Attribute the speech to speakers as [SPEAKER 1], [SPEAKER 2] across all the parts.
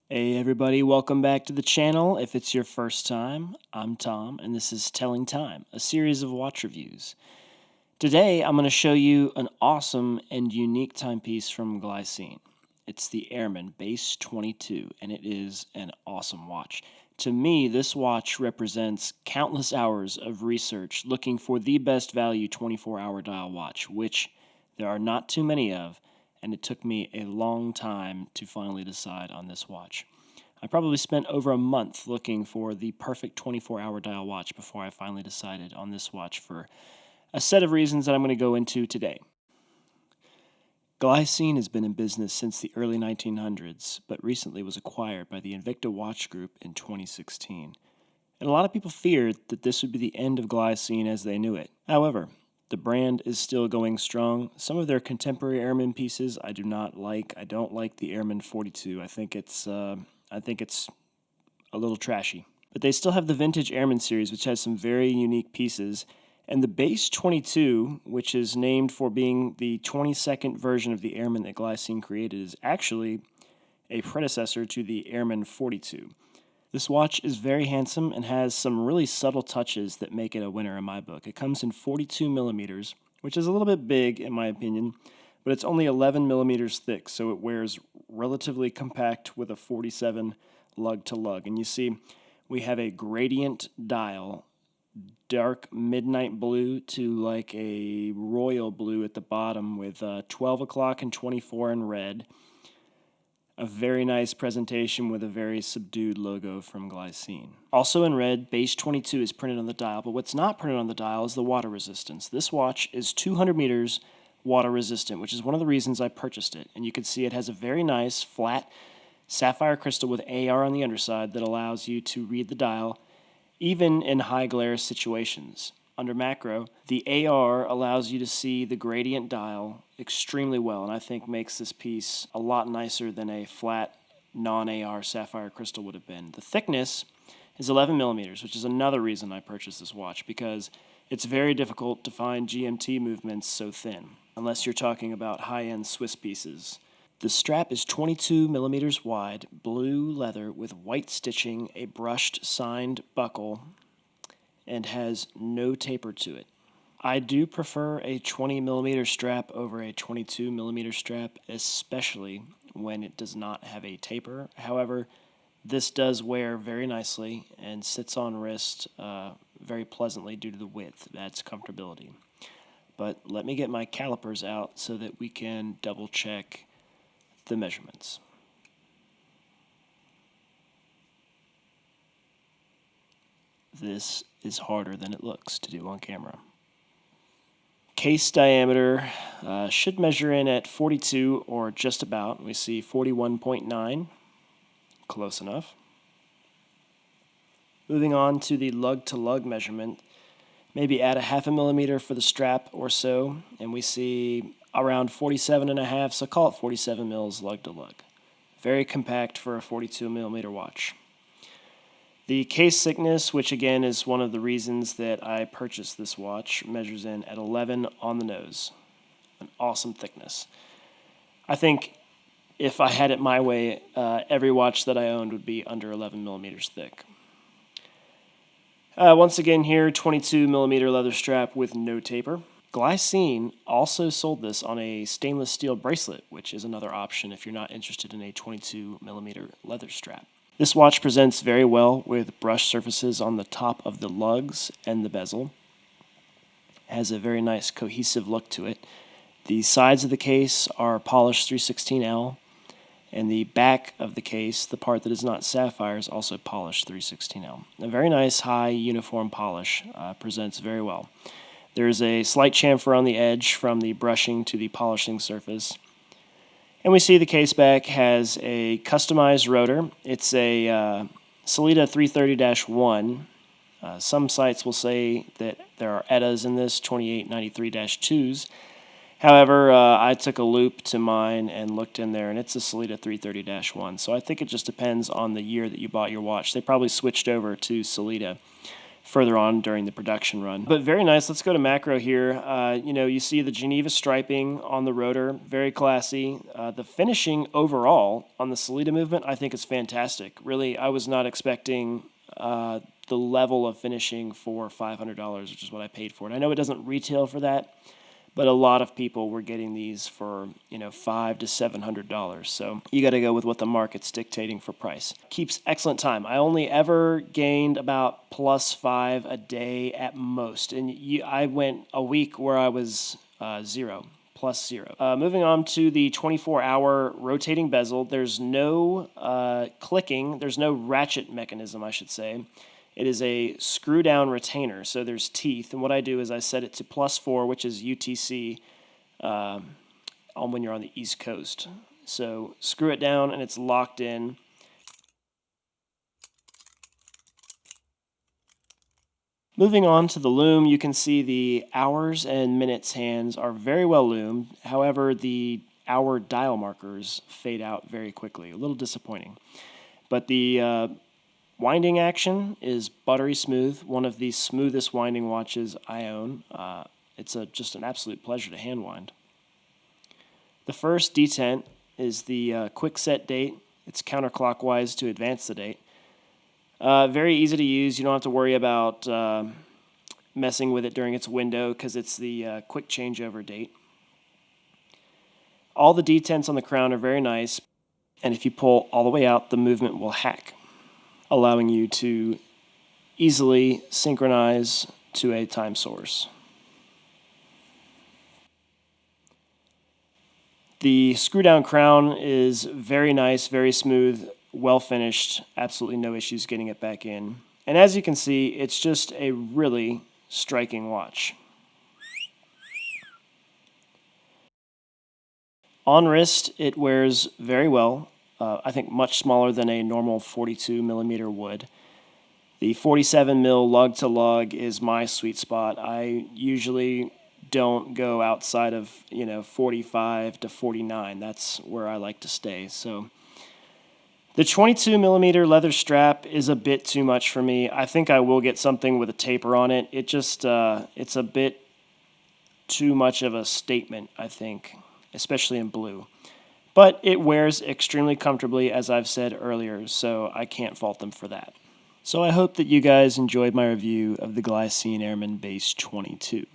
[SPEAKER 1] Hey everybody, welcome back to the channel. If it's your first time, I'm Tom, and this is Telling Time, a series of watch reviews. Today, I'm going to show you an awesome and unique timepiece from Glycine. It's the Airman Base 22, and it is an awesome watch. To me, this watch represents countless hours of research looking for the best value 24-hour dial watch, which there are not too many of, and it took me a long time to finally decide on this watch. I probably spent over a month looking for the perfect 24-hour dial watch before I finally decided on this watch for a set of reasons that I'm going to go into today. Glycine has been in business since the early 1900s, but recently was acquired by the Invicta Watch Group in 2016. And a lot of people feared that this would be the end of Glycine as they knew it. However, the brand is still going strong. Some of their contemporary Airman pieces I do not like. I don't like the Airman 42. I think it's a little trashy. But they still have the vintage Airman series, which has some very unique pieces. And the Base 22, which is named for being the 22nd version of the Airman that Glycine created, is actually a predecessor to the Airman 42. This watch is very handsome and has some really subtle touches that make it a winner in my book. It comes in 42 millimeters, which is a little bit big in my opinion, but it's only 11 millimeters thick, so it wears relatively compact with a 47 lug to lug. And you see, we have a gradient dial, dark midnight blue to like a royal blue at the bottom with 12 o'clock and 24 in red. A very nice presentation with a very subdued logo from Glycine. Also in red, Base 22 is printed on the dial, but what's not printed on the dial is the water resistance. This watch is 200 meters water resistant, which is one of the reasons I purchased it. And you can see it has a very nice flat sapphire crystal with AR on the underside that allows you to read the dial even in high glare situations. Under macro, the AR allows you to see the gradient dial extremely well, and I think makes this piece a lot nicer than a flat non-AR sapphire crystal would have been. The thickness is 11 millimeters, which is another reason I purchased this watch, because it's very difficult to find GMT movements so thin, unless you're talking about high-end Swiss pieces. The strap is 22 millimeters wide, blue leather with white stitching, a brushed signed buckle, and has no taper to it. I do prefer a 20 millimeter strap over a 22 millimeter strap, especially when it does not have a taper. However, this does wear very nicely and sits on wrist very pleasantly due to the width. That's comfortability. But let me get my calipers out so that we can double check the measurements. This is harder than it looks to do on camera. Case diameter should measure in at 42 or just about. We see 41.9, close enough. Moving on to the lug-to-lug measurement, maybe add a half a millimeter for the strap or so, and we see around 47.5, so call it 47 mils lug-to-lug. Very compact for a 42 millimeter watch. The case thickness, which again is one of the reasons that I purchased this watch, measures in at 11 on the nose. An awesome thickness. I think if I had it my way, every watch that I owned would be under 11 millimeters thick. Once again here, 22 millimeter leather strap with no taper. Glycine also sold this on a stainless steel bracelet, which is another option if you're not interested in a 22 millimeter leather strap. This watch presents very well with brushed surfaces on the top of the lugs and the bezel. It has a very nice cohesive look to it. The sides of the case are polished 316L, and the back of the case, the part that is not sapphire, is also polished 316L. A very nice high uniform polish, presents very well. There is a slight chamfer on the edge from the brushing to the polishing surface. And we see the case back has a customized rotor. It's a Sellita 330-1. Some sites will say that there are ETAs in this, 2893-2s. However, I took a loop to mine and looked in there, and it's a Sellita 330-1. So I think it just depends on the year that you bought your watch. They probably switched over to Sellita further on during the production run. But very nice. Let's go to macro here. You see the Geneva striping on the rotor, very classy. The finishing overall on the Sellita movement, I think, is fantastic. Really, I was not expecting the level of finishing for $500, which is what I paid for it. I know it doesn't retail for that, but a lot of people were getting these for, $500 to $700. So you got to go with what the market's dictating for price. Keeps excellent time. I only ever gained about +5 a day at most. And I went a week where I was zero, +0. Moving on to the 24-hour rotating bezel. There's no clicking. There's no ratchet mechanism, I should say. It is a screw-down retainer, so there's teeth. And what I do is I set it to +4, which is UTC on when you're on the East Coast. So screw it down, and it's locked in. Moving on to the loom, you can see the hours and minutes hands are very well loomed. However, the hour dial markers fade out very quickly. A little disappointing. But the winding action is buttery smooth, one of the smoothest winding watches I own. It's just an absolute pleasure to hand wind. The first detent is the quick set date. It's counterclockwise to advance the date. Very easy to use. You don't have to worry about messing with it during its window because it's the quick changeover date. All the detents on the crown are very nice, and if you pull all the way out, the movement will hack, allowing you to easily synchronize to a time source. The screw-down crown is very nice, very smooth, well finished, absolutely no issues getting it back in. And as you can see, it's just a really striking watch. On wrist, it wears very well. I think much smaller than a normal 42 millimeter would. The 47 mil lug to lug is my sweet spot. I usually don't go outside of 45 to 49. That's where I like to stay. So the 22 millimeter leather strap is a bit too much for me. I think I will get something with a taper on it. It just it's a bit too much of a statement, I think, especially in blue. But it wears extremely comfortably, as I've said earlier, so I can't fault them for that. So I hope that you guys enjoyed my review of the Glycine Airman Base 22.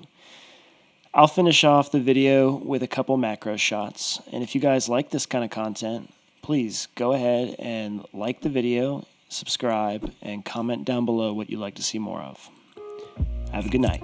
[SPEAKER 1] I'll finish off the video with a couple macro shots, and if you guys like this kind of content, please go ahead and like the video, subscribe, and comment down below what you'd like to see more of. Have a good night.